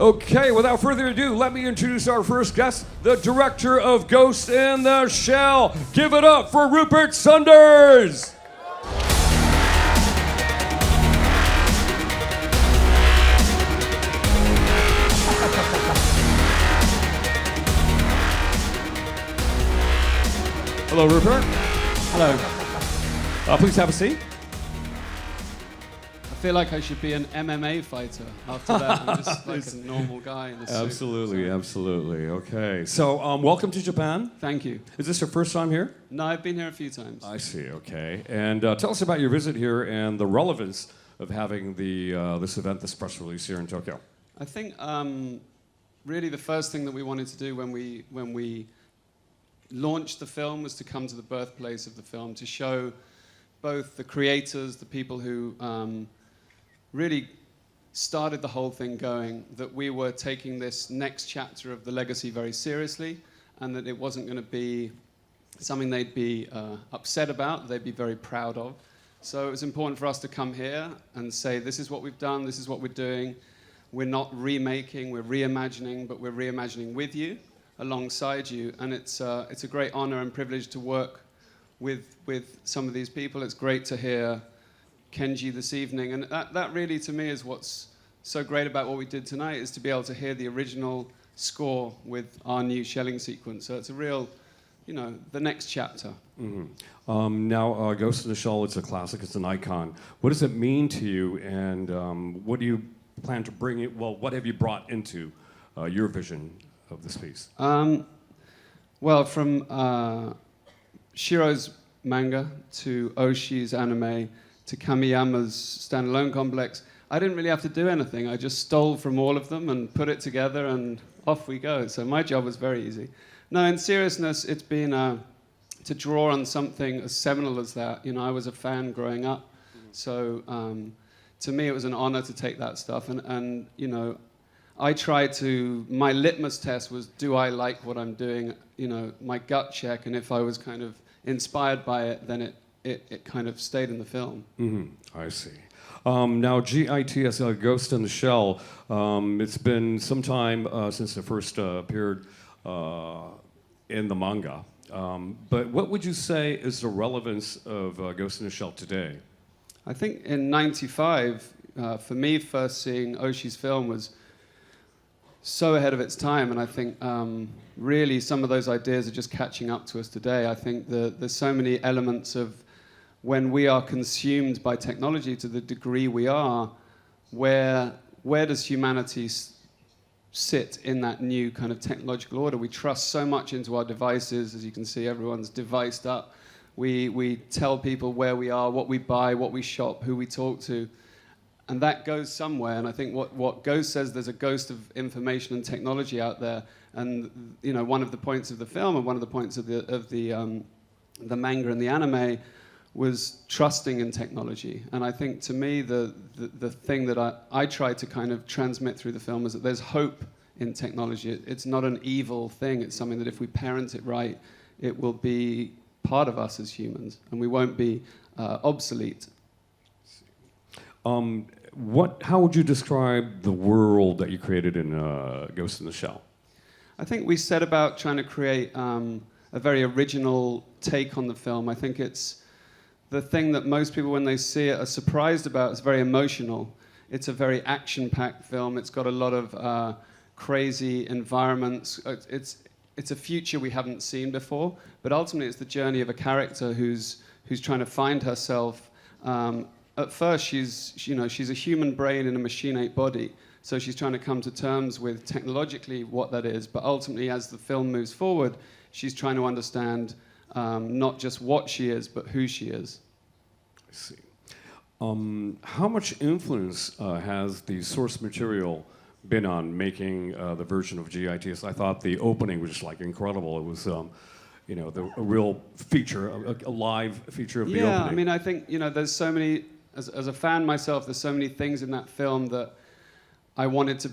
Okay, without further ado, let me introduce our first guest, the director of Ghost in the Shell. Give it up for Rupert Sunders! Hello, Rupert. Hello. Please have a seat. I feel like I should be an MMA fighter. After that, I'm just like a normal guy in a suit. Absolutely, absolutely. Okay, so welcome to Japan. Thank you. Is this your first time here? No, I've been here a few times. I see, okay. And tell us about your visit here and the relevance of having this event, this press release here in Tokyo. I think really the first thing that we wanted to do when we launched the film was to come to the birthplace of the film, to show both the creators, the people who really started the whole thing going, that we were taking this next chapter of the legacy very seriously, and that it wasn't going to be something they'd be upset about, they'd be very proud of. So it was important for us to come here and say, this is what we've done, this is what we're doing. We're not remaking, we're reimagining, but we're reimagining with you, alongside you, and it's a great honor and privilege to work with some of these people. It's great to hear Kenji this evening, and that really to me is what's so great about what we did tonight, is to be able to hear the original score with our new shelling sequence. So it's a real, the next chapter. Mm-hmm. Now, Ghost in the Shell, it's a classic, it's an icon. What does it mean to you, and what do you plan to bring it, what have you brought into your vision of this piece? Well, from Shiro's manga to Oshi's anime to Kamiyama's standalone complex, I didn't really have to do anything. I just stole from all of them and put it together, and off we go. So my job was very easy. No, in seriousness, it's been to draw on something as seminal as that. I was a fan growing up, so to me it was an honor to take that stuff, and I tried to, my litmus test was, do I like what I'm doing? My gut check, and if I was kind of inspired by it, then it kind of stayed in the film. Mm-hmm. I see. Now, GITS, Ghost in the Shell, it's been some time since it first appeared in the manga. But what would you say is the relevance of Ghost in the Shell today? I think in '95, for me, first seeing Oshi's film was so ahead of its time, and I think really some of those ideas are just catching up to us today. I think there's so many elements of when we are consumed by technology to the degree we are, where does humanity sit in that new kind of technological order? We trust so much into our devices. As you can see, everyone's deviced up. We tell people where we are, what we buy, what we shop, who we talk to. And that goes somewhere, and I think what Ghost says, there's a ghost of information and technology out there, and one of the points of the film and one of the points of the manga and the anime was trusting in technology. And I think to me the thing that I try to kind of transmit through the film is that there's hope in technology. It's not an evil thing. It's something that if we parent it right, it will be part of us as humans, and we won't be obsolete. How would you describe the world that you created in Ghost in the Shell? I think we set about trying to create a very original take on the film. I think it's the thing that most people, when they see it, are surprised about. It's very emotional. It's a very action-packed film. It's got a lot of crazy environments. It's a future we haven't seen before, but ultimately it's the journey of a character who's trying to find herself. At first, she's a human brain in a machinate body, so she's trying to come to terms with technologically what that is. But ultimately, as the film moves forward, she's trying to understand not just what she is, but who she is. I see. How much influence has the source material been on making the version of GITS? I thought the opening was just like incredible. It was. A real feature, a live feature of the opening. Yeah, I mean, I think, there's so many, as a fan myself, there's so many things in that film that I wanted to,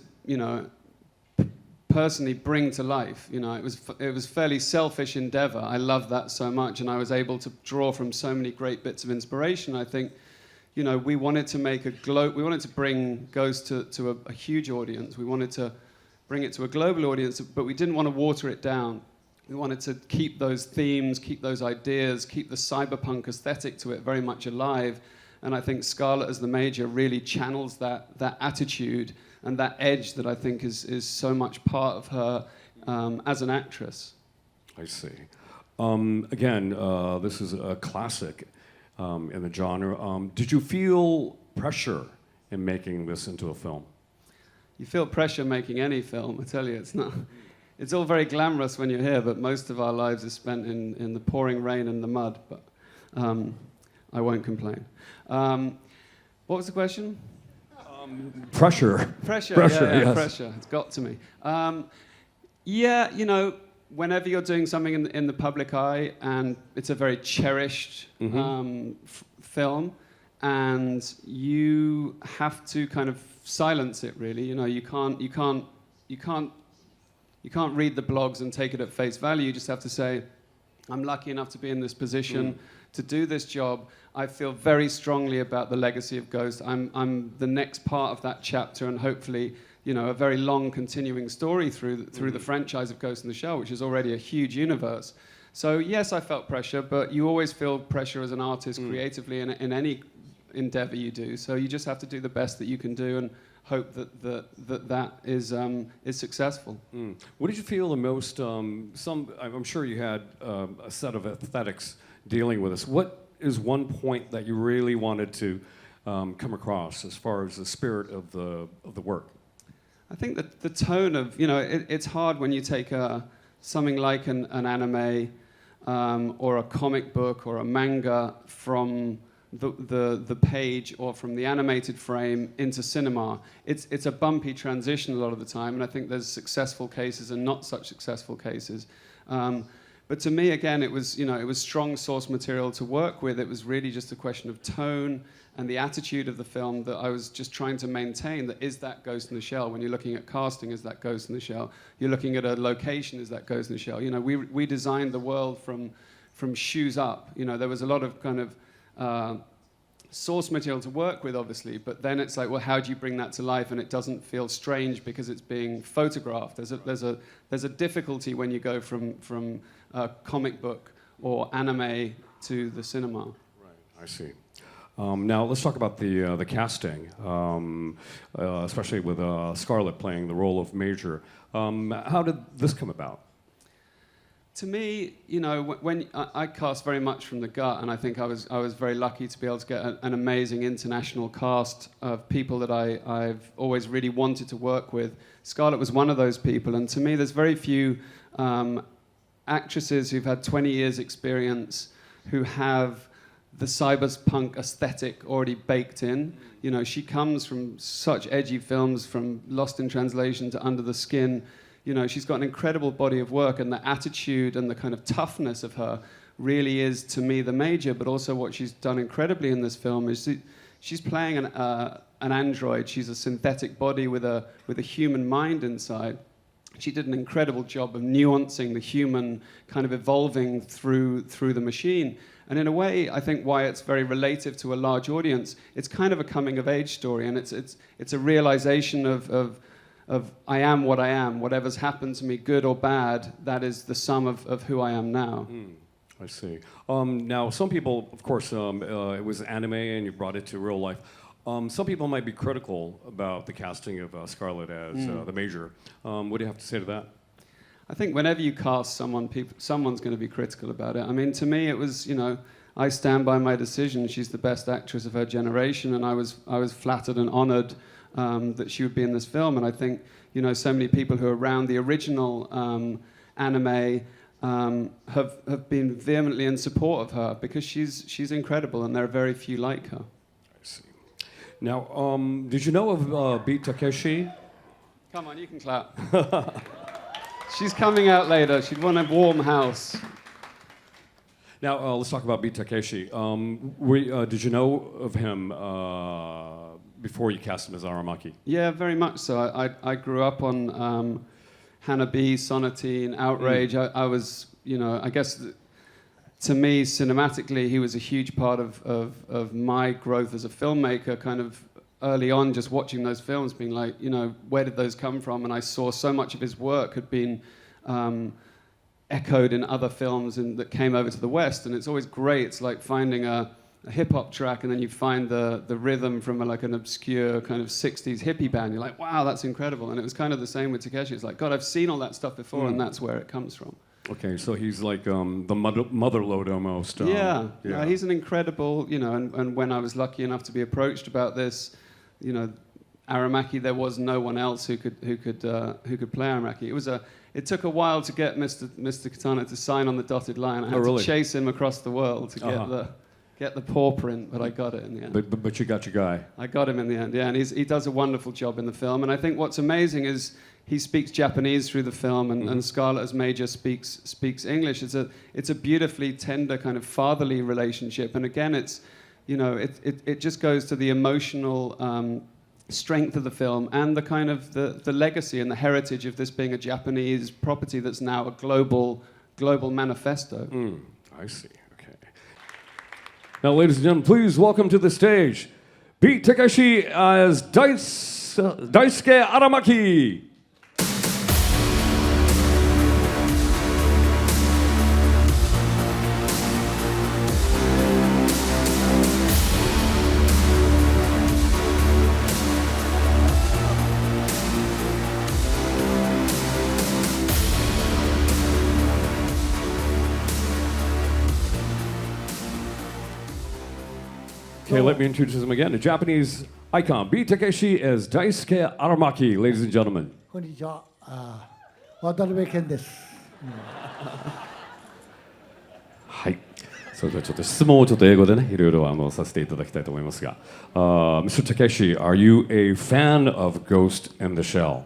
personally bring to life. It was fairly selfish endeavor. I love that so much, and I was able to draw from so many great bits of inspiration. I think, we wanted to make we wanted to bring Ghost to a huge audience. We wanted to bring it to a global audience, but we didn't want to water it down. We wanted to keep those themes, keep those ideas, keep the cyberpunk aesthetic to it very much alive. And I think Scarlett as the Major really channels that attitude and that edge that I think is so much part of her as an actress. I see. Again, this is a classic in the genre. Did you feel pressure in making this into a film? You feel pressure making any film, I tell you. It's not. It's all very glamorous when you're here, but most of our lives are spent in the pouring rain and the mud. But I won't complain. What was the question? Pressure. Pressure. Pressure. Yeah, Yes. pressure. It's got to me. Yeah, you know, whenever you're doing something in the public eye, and it's a very cherished film, and you have to kind of silence it. Really, you know, you can't read the blogs and take it at face value. You just have to say, I'm lucky enough to be in this position to do this job. I feel very strongly about the legacy of Ghost. I'm the next part of that chapter, and hopefully, you know, a very long continuing story through the franchise of Ghost in the Shell, which is already a huge universe. So yes, I felt pressure, but you always feel pressure as an artist creatively in any endeavor you do. So you just have to do the best that you can do and hope that is successful. What did you feel the most? I'm sure you had a set of aesthetics dealing with this. What is one point that you really wanted to come across as far as the spirit of the work? I think that the tone of, you know, it's hard when you take something like an anime or a comic book or a manga from the page or from the animated frame into cinema. It's a bumpy transition a lot of the time, and I think there's successful cases and not such successful cases. But to me, again, it was strong source material to work with. It was really just a question of tone and the attitude of the film that I was just trying to maintain. That is that Ghost in the Shell. When you're looking at casting, is that Ghost in the Shell? You're looking at a location, is that Ghost in the Shell? You know, we designed the world from shoes up. You know, there was a lot of kind of source material to work with, obviously, but then it's like, well, how do you bring that to life? And it doesn't feel strange because it's being photographed. There's a difficulty when you go from a comic book or anime to the cinema. Right, I see. Now let's talk about the casting, especially with Scarlett playing the role of Major. How did this come about? To me, you know, when I cast very much from the gut, and I think I was very lucky to be able to get an amazing international cast of people that I've always really wanted to work with. Scarlett was one of those people, and to me, there's very few actresses who've had 20 years experience who have the cyberpunk aesthetic already baked in. You know, she comes from such edgy films, from Lost in Translation to Under the Skin. You know, she's got an incredible body of work, and the attitude and the kind of toughness of her really is, to me, the Major. But also what she's done incredibly in this film is she's playing an android. She's a synthetic body with a human mind inside. She did an incredible job of nuancing the human, kind of evolving through the machine. And in a way, I think why it's very relative to a large audience, it's kind of a coming-of-age story, and it's a realization of I am what I am. Whatever's happened to me, good or bad, that is the sum of who I am now. I see. Now, some people, of course, it was anime and you brought it to real life. Some people might be critical about the casting of Scarlett as the Major. What do you have to say to that? I think whenever you cast someone, someone's going to be critical about it. I mean, to me, it was, you know, I stand by my decision. She's the best actress of her generation, and I was flattered and honored that she would be in this film. And I think, you know, so many people who are around the original anime have been vehemently in support of her because she's incredible, and there are very few like her. I see. Now, did you know of Beat Takeshi? Come on, you can clap. She's coming out later. She'd want a warm house. Now, let's talk about Beat Takeshi. Did you know of him before you cast him as Aramaki? Yeah, very much so. I grew up on Hanabi, Sonatine, Outrage. I was, you know, I guess to me, cinematically, he was a huge part of my growth as a filmmaker, kind of early on, just watching those films, being like, you know, where did those come from? And I saw so much of his work had been echoed in other films that came over to the West, and it's always great. It's like finding a hip-hop track, and then you find the rhythm from like an obscure kind of 60s hippie band. You're like, wow, that's incredible. And it was kind of the same with Takeshi. It's like, God, I've seen all that stuff before, and that's where it comes from. Okay, so he's like the motherlode almost. Yeah, he's an incredible, you know, and when I was lucky enough to be approached about this, you know, Aramaki, there was no one else who could play Aramaki. It took a while to get Mr. Kitano to sign on the dotted line. I had to chase him across the world to get the paw print, but I got it in the end. But you got your guy. I got him in the end, yeah, and he does a wonderful job in the film. And I think what's amazing is he speaks Japanese through the film, and Scarlett as Major speaks English. It's a beautifully tender kind of fatherly relationship, and again, it's, you know, it just goes to the emotional strength of the film and the kind of the legacy and the heritage of this being a Japanese property that's now a global manifesto. I see. Okay. Now, ladies and gentlemen, please welcome to the stage Pete Takeshi as Daisuke Aramaki. Okay, let me introduce him again. The Japanese icon, B. Takeshi as Daisuke Aramaki, ladies and gentlemen. こんにちは。渡辺健です。はい。それではちょっと質問をちょっと英語でね、いろいろさせていただきたいと思いますが、Mr. Takeshi, are you a fan of Ghost in the Shell?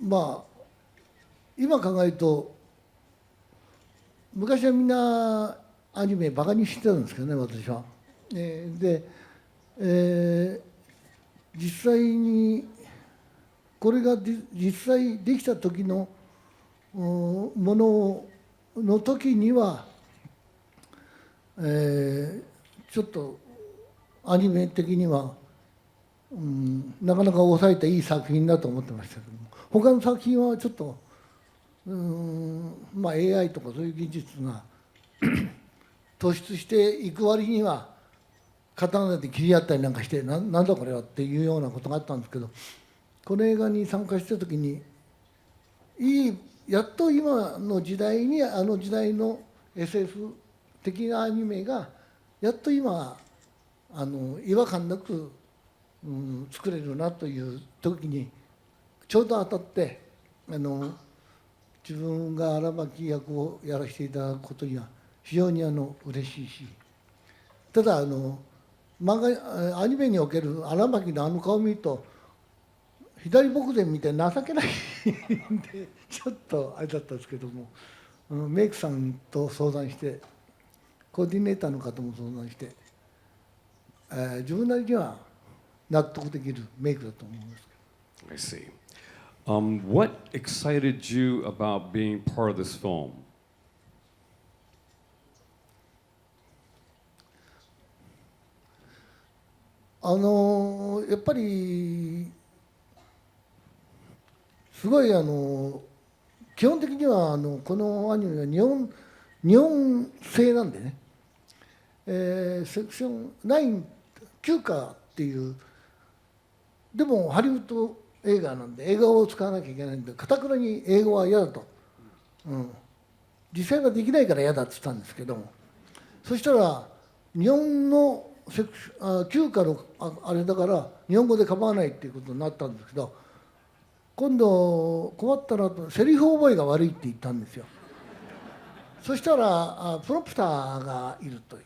まあ今考えると昔はみんなアニメバカにしてたんですけどね、私は。で、実際にこれが実際できた時のものの時には、ちょっとアニメ的には、なかなか抑えたいい作品だと思ってましたけども、他の作品はちょっとまあ AI とかそういう技術が突出していく割には刀で切り合ったりなんかしてなんだこれはっていうようなことがあったんですけど、この映画に参加した時にやっと今の時代にあの時代の SF 的なアニメがやっと今違和感なく、作れるなという時にちょうど当たって、自分が荒牧役をやらせていただくことには非常に嬉しいし、ただ漫画アニメにおける荒牧のあの顔を見ると左牧前みたいに情けないんでちょっとあれだったんですけども、メイクさんと相談してコーディネーターの方も相談して、自分なりには納得できるメイクだと思います。I see. What excited you about being part of this film? やっぱりすごい基本的にはこのアニメは日本製なんでね、セクション9休暇っていうでもハリウッド映画なんで英語を使わなきゃいけないんでかたくなに英語は嫌だと、実際はできないから嫌だって言ったんですけども、そしたら日本の休暇のあれだから日本語で構わないっていうことになったんですけど、今度困ったらセリフ覚えが悪いって言ったんですよ。そしたらプロンプターがいるという、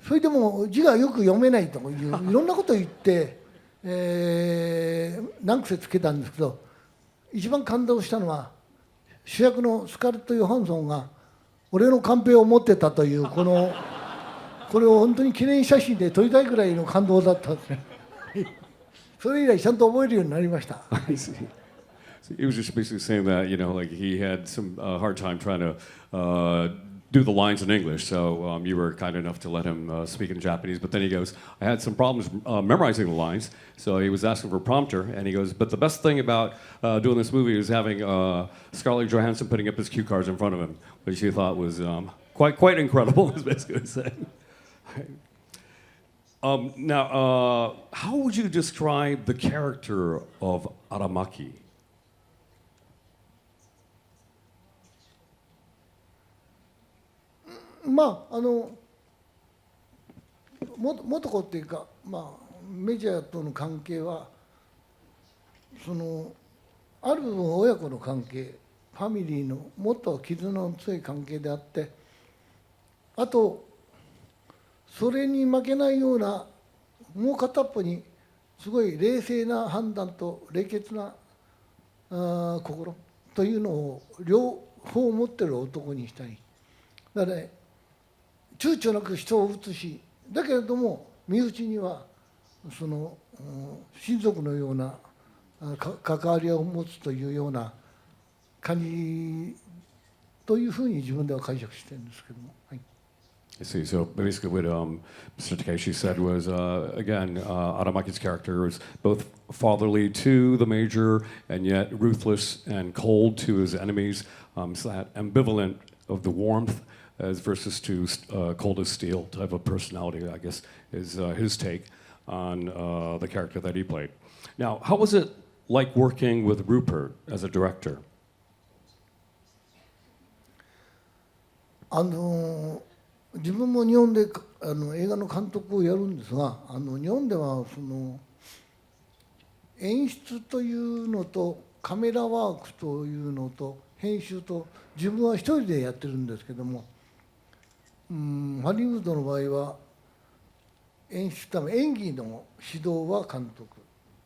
それでも字がよく読めないといういろんなことを言って、何癖つけたんですけど、一番感動したのは主役のスカーレット・ヨハンソンが俺のカンペを持ってたというこれを本当に記念写真で撮りたいくらいの感動だったんですね。それ以来ちゃんと覚えるようになりました。He was just basically saying that, like he had some hard time trying to do the lines in English, so you were kind enough to let him speak in Japanese. But then he goes, I had some problems memorizing the lines, so he was asking for a prompter, and he goes, but the best thing about doing this movie is having Scarlett Johansson putting up his cue cards in front of him, which he thought was quite incredible, is basically what he's saying. Now, how would you describe the character of Aramaki? 元子っていうか、メジャーとの関係はある部分親子の関係、ファミリーのもっと絆の強い関係であって、あとそれに負けないようなもう片っぽにすごい冷静な判断と冷血な心というのを両方持ってる男にしたい。だからね、躊躇なく人を撃つし、だけれども身内には親族のような関わりを持つというような感じというふうに自分では解釈してるんですけども。はい。I see. So basically, what Mr. Takeshi said was, again, Aramaki's character is both fatherly to the major and yet ruthless and cold to his enemies. So that ambivalent of the warmth as versus to cold as steel type of personality, I guess, is his take on the character that he played. Now, how was it like working with Rupert as a director? 自分も日本で映画の監督をやるんですが、日本では演出というのとカメラワークというのと編集と自分は一人でやってるんですけども、ハリウッドの場合は演出ため演技の指導は監督、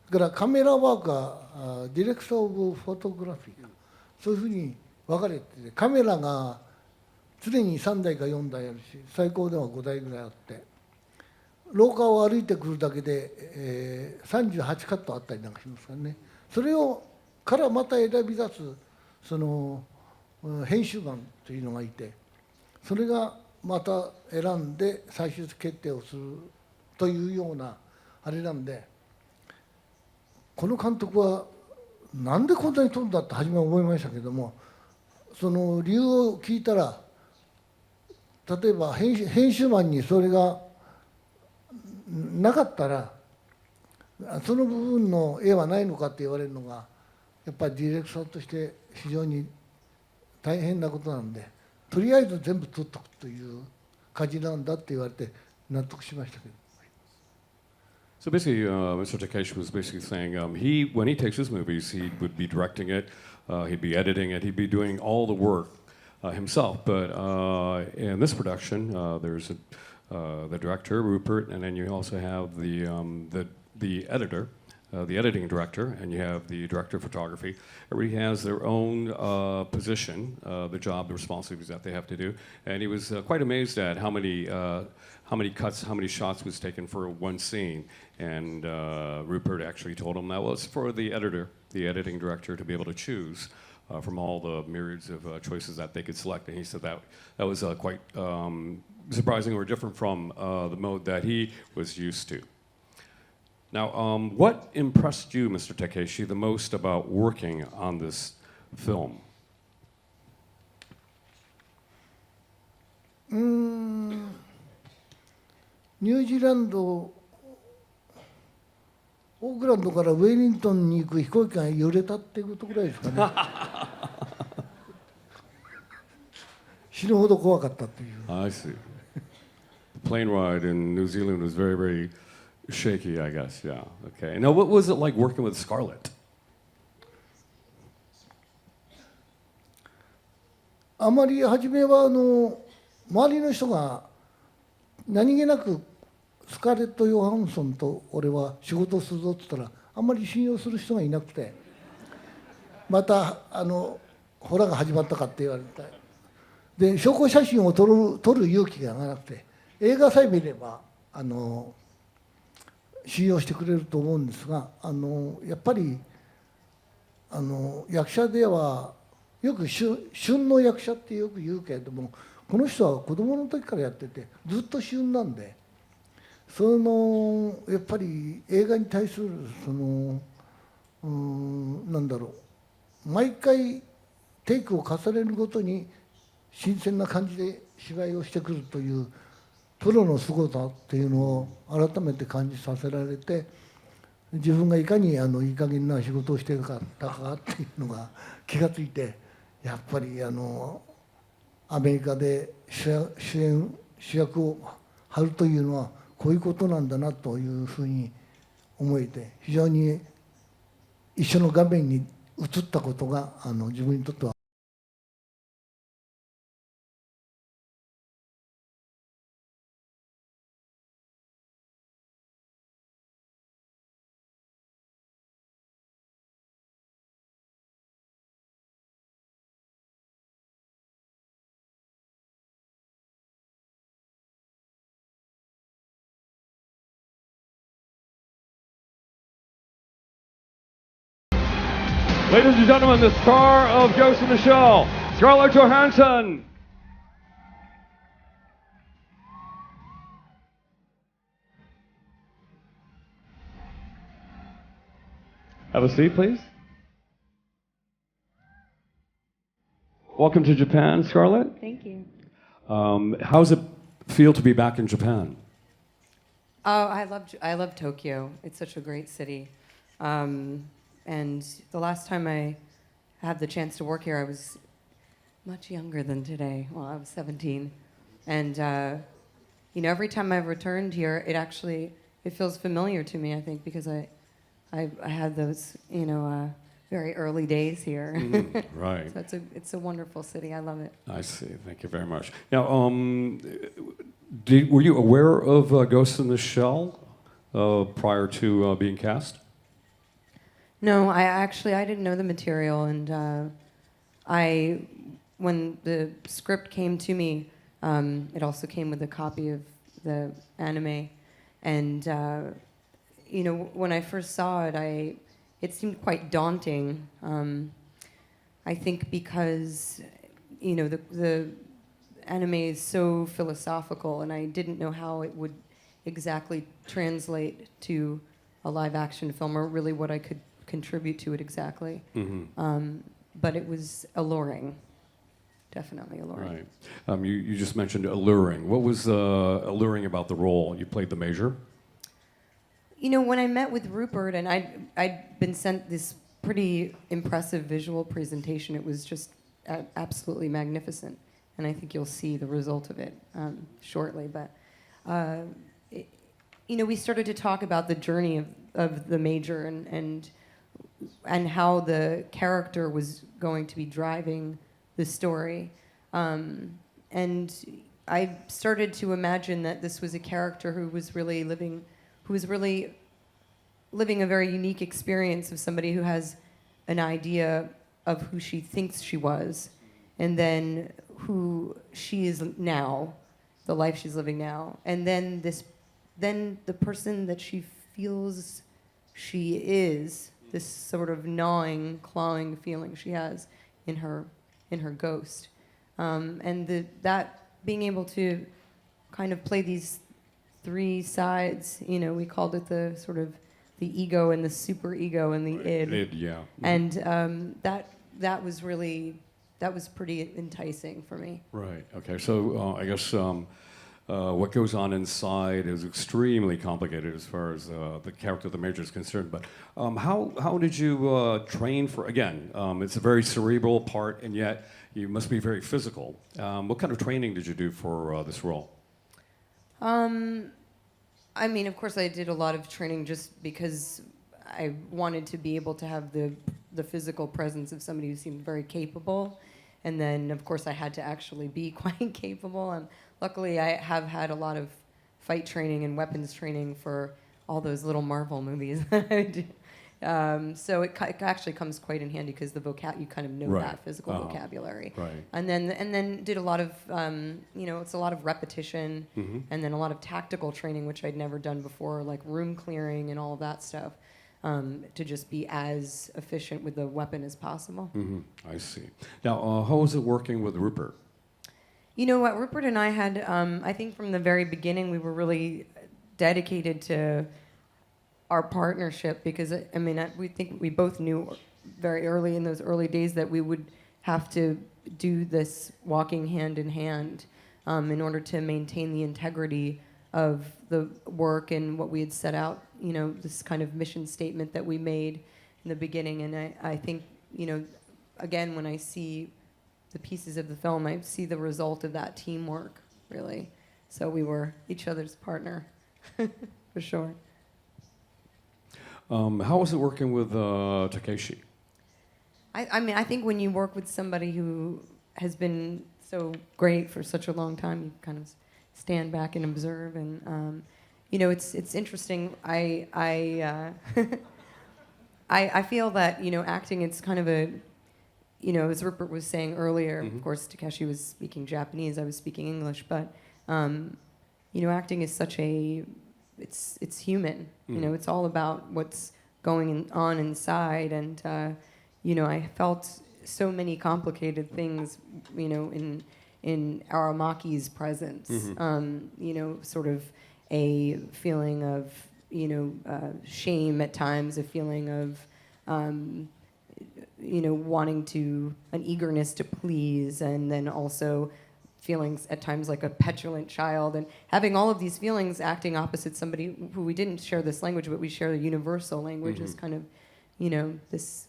それからカメラワークはディレクター・オブ・フォトグラフィー、そういうふうに分かれてて、カメラが常に3台か4台あるし、最高では5台ぐらいあって、廊下を歩いてくるだけで、38カットあったりなんかしますからね。それをからまた選び出す編集マンというのがいて、それがまた選んで最終決定をするというようなあれなんで、この監督はなんでこんなに撮るんだって初めは思いましたけども、その理由を聞いたら、例えば編集マンにそれがなかったらその部分の絵はないのかって言われるのがやっぱりディレクターとして非常に大変なことなんで、とりあえず全部撮っとくという感じなんだって言われて納得しましたけど。So basically, Mr. Takeshi was basically saying when he takes his movies, he would be directing it, he'd be editing it, he'd be doing all the work himself. But in this production, there's the director, Rupert, and then you also have the editor, the editing director, and you have the director of photography. Everybody has their own position, the job, the responsibilities that they have to do. And he was quite amazed at how many cuts, how many shots was taken for one scene. And Rupert actually told him that was for the editor, the editing director, to be able to choose from all the myriads of choices that they could select. And he said that was quite surprising or different from the mode that he was used to. Now, what impressed you, Mr. Takeshi, the most about working on this film? ニュージーランド、オークランドからウェリントンに行く飛行機が揺れたっていうことぐらいですかね。死ぬほど怖かったっていう。I see. The plane ride in New Zealand was very, very shaky, I guess. Yeah. Okay. Now, what was it like working with Scarlett? あまり初めは周りの人が何気なくスカーレット・ヨハンソンと俺は仕事をするぞって言ったらあんまり信用する人がいなくて、またホラが始まったかって言われて、で証拠写真を撮る勇気がなくて、映画さえ見れば信用してくれると思うんですが、やっぱり役者ではよく旬の役者ってよく言うけれども、この人は子供の時からやっててずっと旬なんで、やっぱり映画に対するなんだろう、毎回テイクを重ねるごとに新鮮な感じで芝居をしてくるというプロの凄さっていうのを改めて感じさせられて、自分がいかにいい加減な仕事をしているかったかっていうのが気がついて、やっぱりアメリカで主役を張るというのはこういうことなんだなというふうに思えて、非常に一緒の画面に映ったことが自分にとっては。Ladies and gentlemen, the star of Ghost in the Shell, Scarlett Johansson. Have a seat, please. Welcome to Japan, Scarlett. Thank you. How does it feel to be back in Japan? Oh, I love Tokyo. It's such a great city. And the last time I had the chance to work here, I was much younger than today. Well, I was 17. And, every time I've returned here, it feels familiar to me, I think, because I had those, very early days here. Right. So it's a wonderful city. I love it. I see. Thank you very much. Now, were you aware of Ghost in the Shell prior to being cast? No, I didn't know the material, and when the script came to me, it also came with a copy of the anime, and when I first saw it, it seemed quite daunting. I think because the anime is so philosophical, and I didn't know how it would exactly translate to a live-action film, or really what I could contribute to it exactly. Mm-hmm. But it was alluring, definitely alluring. Right. You just mentioned alluring. What was alluring about the role? You played the Major? When I met with Rupert, and I'd been sent this pretty impressive visual presentation, it was just absolutely magnificent. And I think you'll see the result of it shortly. But, we started to talk about the journey of the Major and how the character was going to be driving the story. And I started to imagine that this was a character who was really living a very unique experience of somebody who has an idea of who she thinks she was, and then who she is now, the life she's living now, and then the person that she feels she is, this sort of gnawing, clawing feeling she has in her ghost, and that being able to kind of play these three sides, we called it the sort of the ego and the super ego and the id. Id, yeah. And that was pretty enticing for me. Right. Okay. So I guess what goes on inside is extremely complicated as far as the character of the Major is concerned. But how did you train for? Again, it's a very cerebral part, and yet you must be very physical. What kind of training did you do for this role? I mean, of course, I did a lot of training just because I wanted to be able to have the physical presence of somebody who seemed very capable. And then, of course, I had to actually be quite capable. And luckily, I have had a lot of fight training and weapons training for all those little Marvel movies that I do. So it actually comes quite in handy because you kind of know Right. that physical vocabulary. Right. And then did a lot of, it's a lot of repetition, Mm-hmm. and then a lot of tactical training, which I'd never done before, like room clearing and all of that stuff. to just be as efficient with the weapon as possible. I see. Now, how was it working with Rupert? You know what, Rupert and I had, I think from the very beginning, we were really dedicated to our partnership because, I mean, we think we both knew very early in those early days that we would have to do this walking hand in hand in order to maintain the integrity of the work and what we had set out, you know, this kind of mission statement that we made in the beginning. And I think, you know, again, when I see the pieces of the film, I see the result of that teamwork, really. So we were each other's partner, for sure. How was it working with Takeshi? I mean, I think when you work with somebody who has been so great for such a long time, you kind of stand back and observe. And, you know, it's interesting. I feel that, you know, acting, it's kind of a, you know, as Rupert was saying earlier, of course, Takeshi was speaking Japanese, I was speaking English, but, you know, acting is such a, it's human. You know, it's all about what's going on inside. And, you know, I felt so many complicated things, you know, in Aramaki's presence. You know, sort of a feeling of, you know, shame at times, a feeling of, you know, wanting to, an eagerness to please, and then also feelings at times like a petulant child, and having all of these feelings acting opposite somebody who we didn't share this language, but we share a universal language is kind of, you know, this,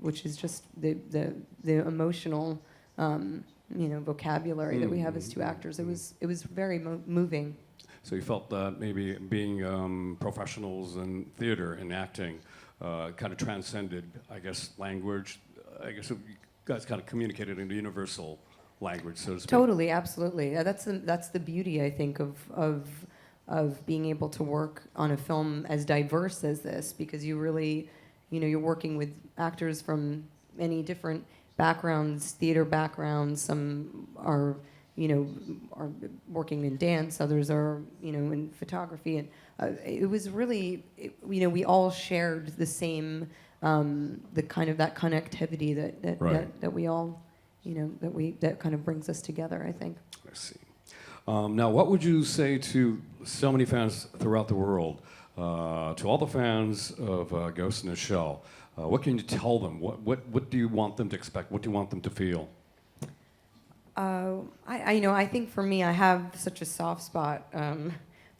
which is just the emotional, you know, vocabulary that we have as two actors. It was very moving. So you felt that maybe being professionals in theater and acting kind of transcended, I guess, language. I guess you guys kind of communicated in the universal language, so to speak. Totally, absolutely. Yeah, that's the beauty, I think, of being able to work on a film as diverse as this, because you really, you know, you're working with actors from many different backgrounds, theater backgrounds. Some are, you know, are working in dance. Others are, you know, in photography. And it was really, you know, we all shared the same, the kind of that connectivity that we all, you know, that kind of brings us together, I think. I see. Now, what would you say to so many fans throughout the world, to all the fans of Ghost in the Shell? What can you tell them? What do you want them to expect? What do you want them to feel? You know, I think for me, I have such a soft spot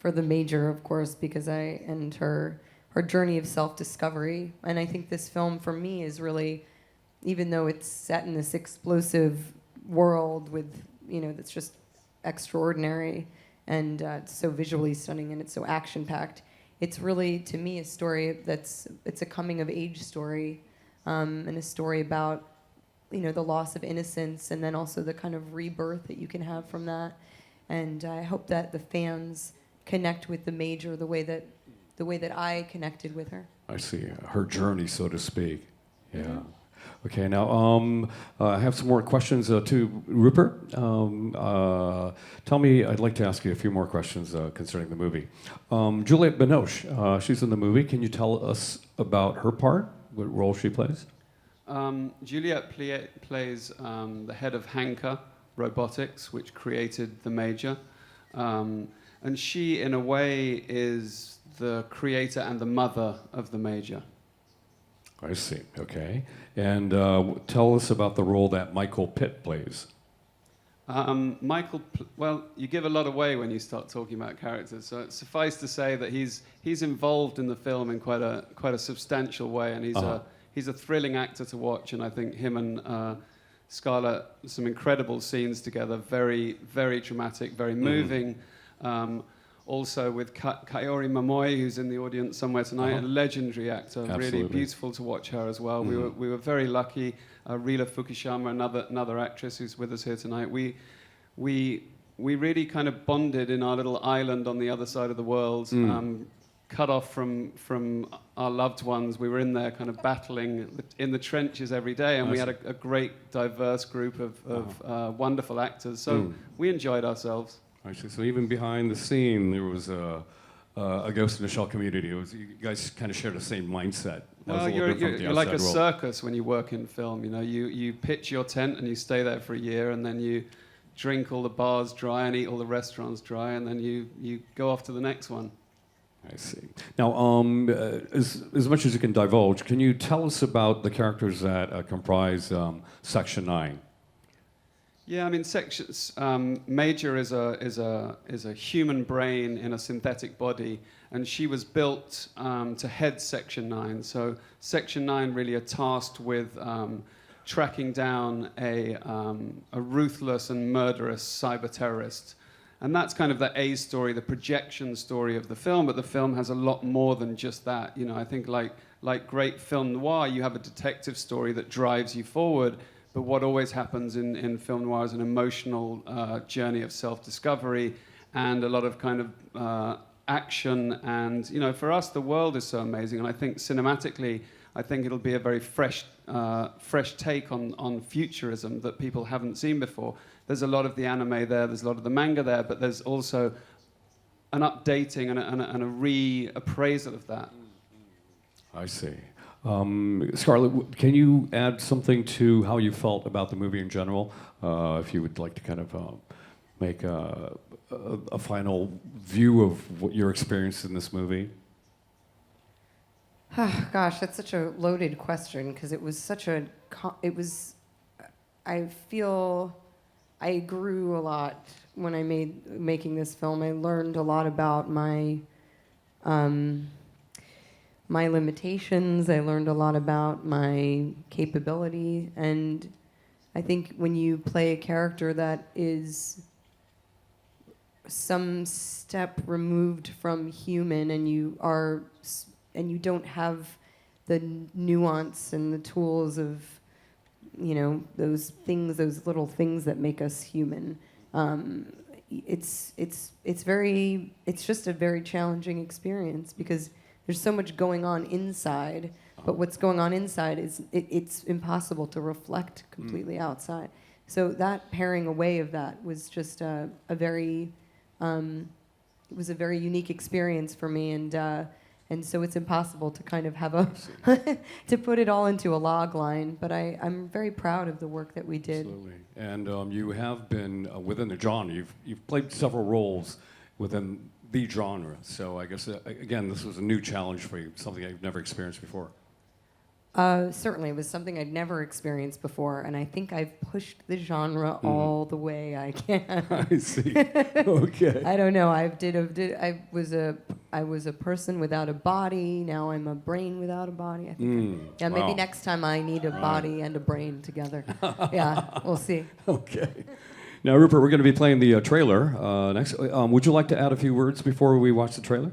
for the Major, of course, because and her journey of self-discovery. And I think this film, for me, is really, even though it's set in this explosive world with, you know, that's just extraordinary and it's so visually stunning and it's so action-packed, it's really, to me, a story it's a coming-of-age story, and a story about, you know, the loss of innocence and then also the kind of rebirth that you can have from that. And I hope that the fans connect with the Major the way that I connected with her. I see. Her journey, so to speak. Yeah. Okay, now I have some more questions to Rupert. Tell me, I'd like to ask you a few more questions concerning the movie. Juliette Binoche, she's in the movie. Can you tell us about her part, what role she plays? Juliette plays the head of Hanka Robotics, which created the Major. And she, in a way, is the creator and the mother of the Major. I see, okay. And tell us about the role that Michael Pitt plays. Well, you give a lot away when you start talking about characters, so it's suffice to say that he's involved in the film in quite a substantial way, and he's a thrilling actor to watch, and I think him and Scarlett, some incredible scenes together, very, very dramatic, very moving. Also with Kaori Momoi, who's in the audience somewhere tonight, a legendary actor. Absolutely. Really beautiful to watch her as well. We were very lucky. Rila Fukushima, another actress who's with us here tonight. We really kind of bonded in our little island on the other side of the world, cut off from our loved ones. We were in there kind of battling in the trenches every day, and we had a great, diverse group of wonderful actors. So we enjoyed ourselves. I see. So even behind the scene, there was a Ghost in the Shell community. You guys kind of share the same mindset. Well, you're like a circus when you work in film. You know, you pitch your tent and you stay there for a year, and then you drink all the bars dry and eat all the restaurants dry, and then you go off to the next one. I see. Now, as much as you can divulge, can you tell us about the characters that comprise Section 9? Yeah, I mean, Major is a human brain in a synthetic body, and she was built to head Section 9. So Section 9 really are tasked with tracking down a ruthless and murderous cyber terrorist. And that's kind of the A story, the projection story of the film, but the film has a lot more than just that. You know, I think like great film noir, you have a detective story that drives you forward, but what always happens in film noir is an emotional journey of self-discovery and a lot of kind of action. And, you know, for us, the world is so amazing, and I think cinematically, I think it'll be a very fresh take on futurism that people haven't seen before. There's a lot of the anime there, there's a lot of the manga there, but there's also an updating and a reappraisal of that. I see. Scarlett, can you add something to how you felt about the movie in general? If you would like to kind of make a final view of what your experience in this movie. Gosh, that's such a loaded question because it was such a. I feel I grew a lot when I making this film. I learned a lot about my limitations. I learned a lot about my capability, and I think when you play a character that is some step removed from human, and you don't have the nuance and the tools of, you know, those little things that make us human. It's just a very challenging experience because there's so much going on inside, but what's going on inside it's impossible to reflect completely outside. So that paring away of that was just a very unique experience for me, and so it's impossible to kind of have to put it all into a log line. But I'm very proud of the work that we did. Absolutely. And you have been within the genre. You've played several roles within the genre. So I guess, again, this was a new challenge for you, something I've never experienced before. Certainly, it was something I'd never experienced before, and I think I've pushed the genre all the way I can. I see. Okay. I don't know. I was a person without a body. Now I'm a brain without a body. I think. Maybe Wow. next time I need a body and a brain together. Yeah, we'll see. Okay. Now, Rupert, we're going to be playing the trailer next. Would you like to add a few words before we watch the trailer?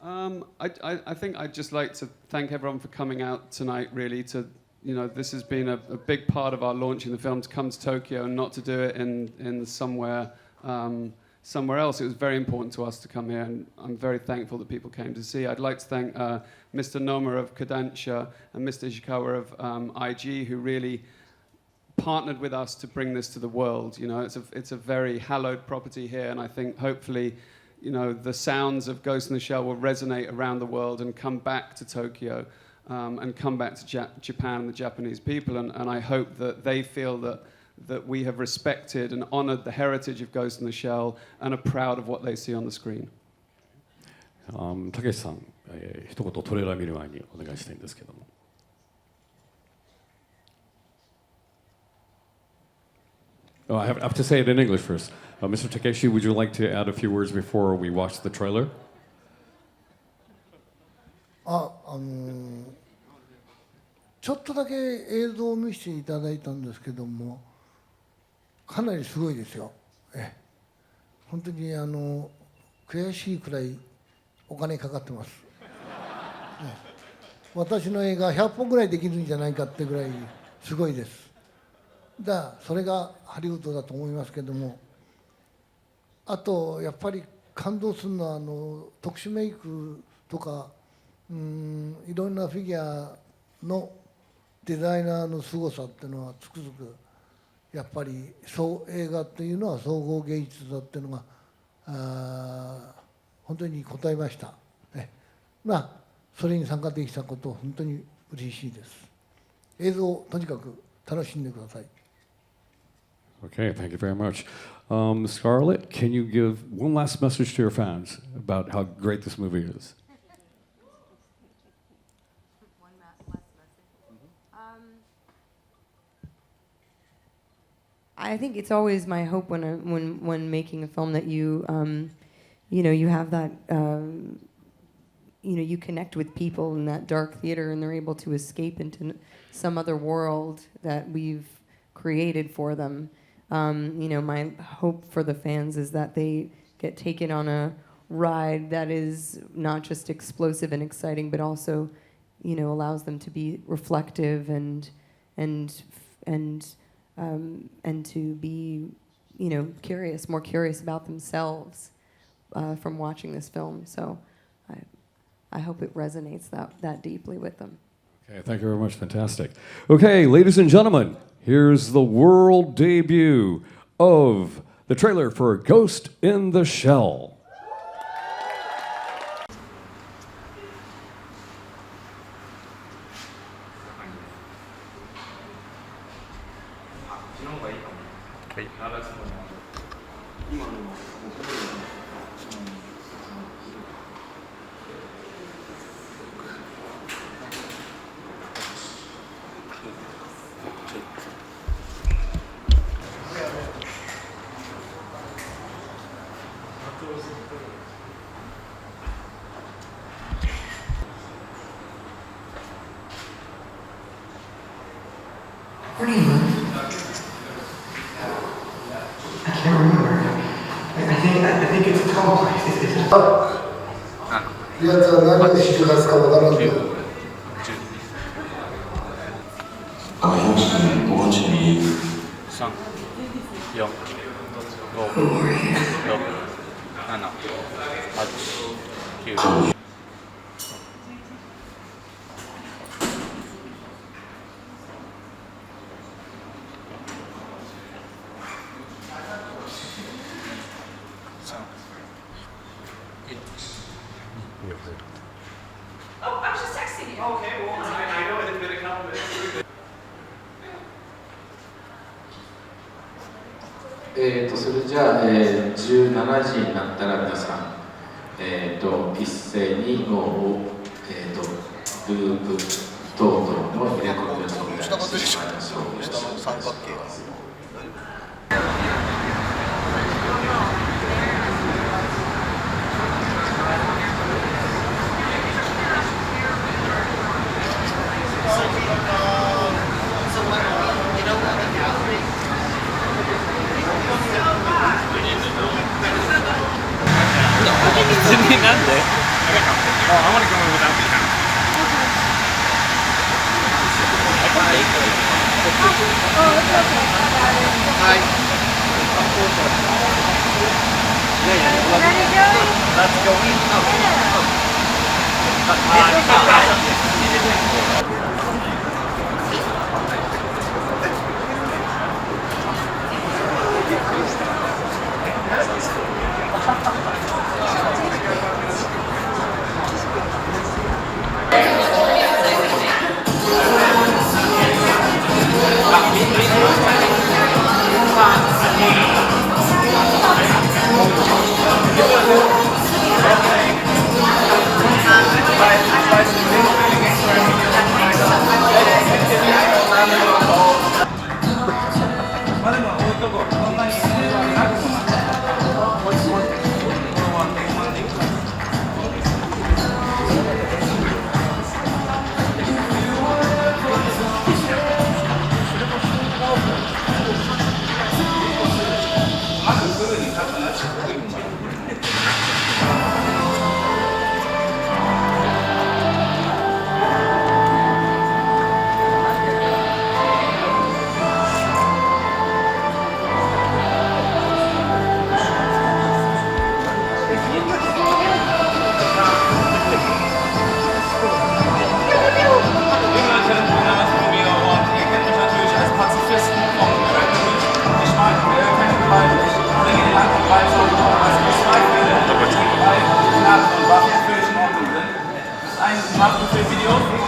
I think I'd just like to thank everyone for coming out tonight, really. This has been a big part of our launching the film, to come to Tokyo and not to do it in somewhere else. It was very important to us to come here, and I'm very thankful that people came to see. I'd like to thank Mr. Noma of Kodansha and Mr. Ishikawa of IG, who really partnered with us to bring this to the world. You know, it's a very hallowed property here, and I think hopefully, you know, the sounds of Ghost in the Shell will resonate around the world and come back to Tokyo, and come back to Japan and the Japanese people. And I hope that they feel that we have respected and honored the heritage of Ghost in the Shell and are proud of what they see on the screen. たけしさん、一言トレーラー見る前にお願いしたいんですけども。Oh, I have to say it in English first. Mr. Takeshi, would you like to add a few words before we watch the trailer? ちょっとだけ映像を見せていただいたんですけども、かなりすごいですよ。本当に悔しいくらいお金かかってます。私の映画100本ぐらいできるんじゃないかってぐらいすごいです。それがハリウッドだと思いますけども、あとやっぱり感動するのは特殊メイクとか、いろんなフィギュアのデザイナーの凄さっていうのはつくづくやっぱり映画っていうのは総合芸術だっていうのが本当に応えました。まあそれに参加できたこと本当に嬉しいです。映像をとにかく楽しんでください。Okay, thank you very much. Scarlett, can you give one last message to your fans about how great this movie is? One last message. I think it's always my hope when making a film that you you have that you connect with people in that dark theater and they're able to escape into some other world that we've created for them. My hope for the fans is that they get taken on a ride that is not just explosive and exciting, but also, allows them to be reflective and to be, curious, more curious about themselves from watching this film. So I hope it resonates that deeply with them. Okay, thank you very much. Fantastic. Okay, ladies and gentlemen, here's the world debut of the trailer for Ghost in the Shell. Where do you live? I can't remember. I think it's a tall place. Is it? やつは何をしてるはずかわからんけど。3、4、5、6、7、8、9。Oh, I was just texting you. Okay, well, I know it had been a couple minutes. それじゃあ、17時になったら皆さん、一斉にもう、ループ等々の入れ込みをしてもらいましょう。下の三角形が。なんで Oh, I want to go in without the camera. Let's go in. ein Markenfilmvideo.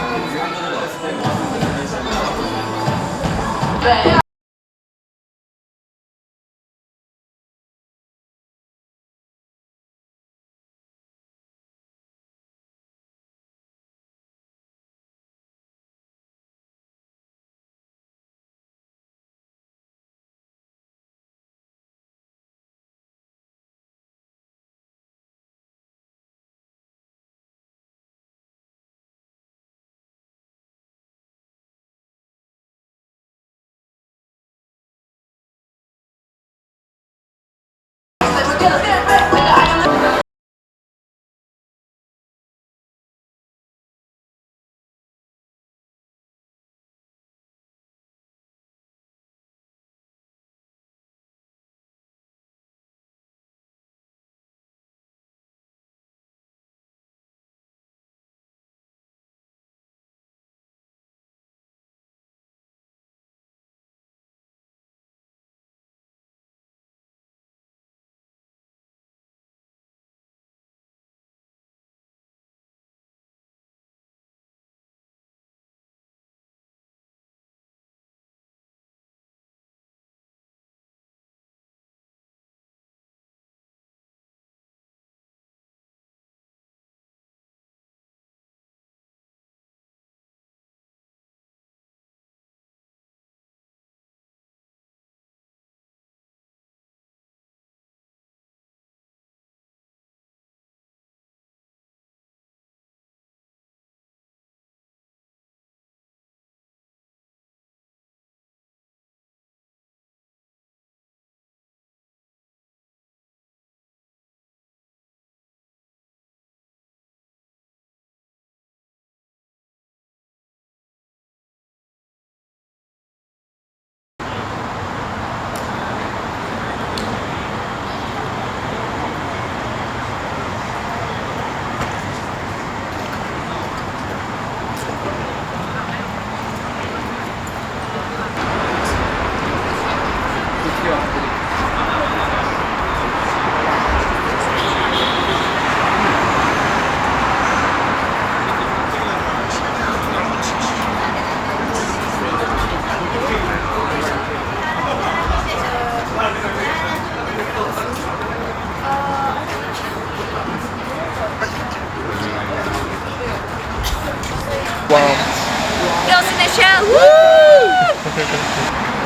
Ghost in the Shell!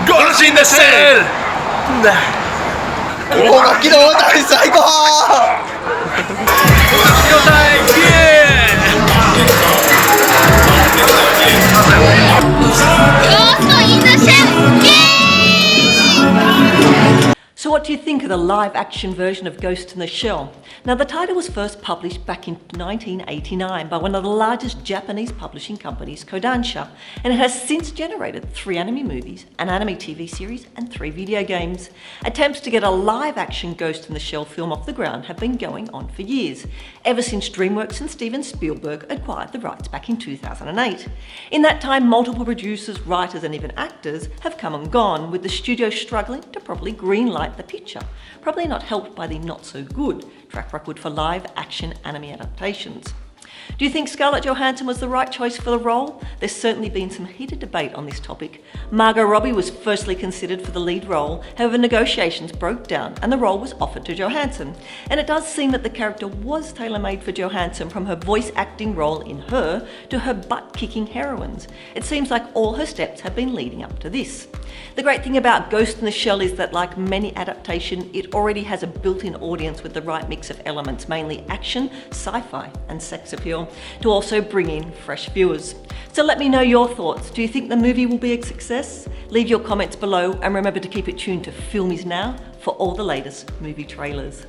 Ghost in the Shell! おガキの大最高 So what do you think of the live-action version of Ghost in the Shell? Now, the title was first published back in 1989 by one of the largest Japanese publishing companies, Kodansha, and it has since generated 3 anime movies, an anime TV series, and 3 video games. Attempts to get a live-action Ghost in the Shell film off the ground have been going on for years, ever since DreamWorks and Steven Spielberg acquired the rights back in 2008. In that time, multiple producers, writers, and even actors have come and gone, with the studio struggling to properly greenlight the picture, probably not helped by the not-so-good track record for live-action anime adaptations. Do you think Scarlett Johansson was the right choice for the role? There's certainly been some heated debate on this topic. Margot Robbie was firstly considered for the lead role, however negotiations broke down and the role was offered to Johansson. And it does seem that the character was tailor-made for Johansson, from her voice acting role in Her to her butt-kicking heroines. It seems like all her steps have been leading up to this. The great thing about Ghost in the Shell is that, like many adaptations, it already has a built-in audience with the right mix of elements, mainly action, sci-fi and sex appeal, to also bring in fresh viewers. So let me know your thoughts. Do you think the movie will be a success? Leave your comments below and remember to keep it tuned to Film Is Now for all the latest movie trailers.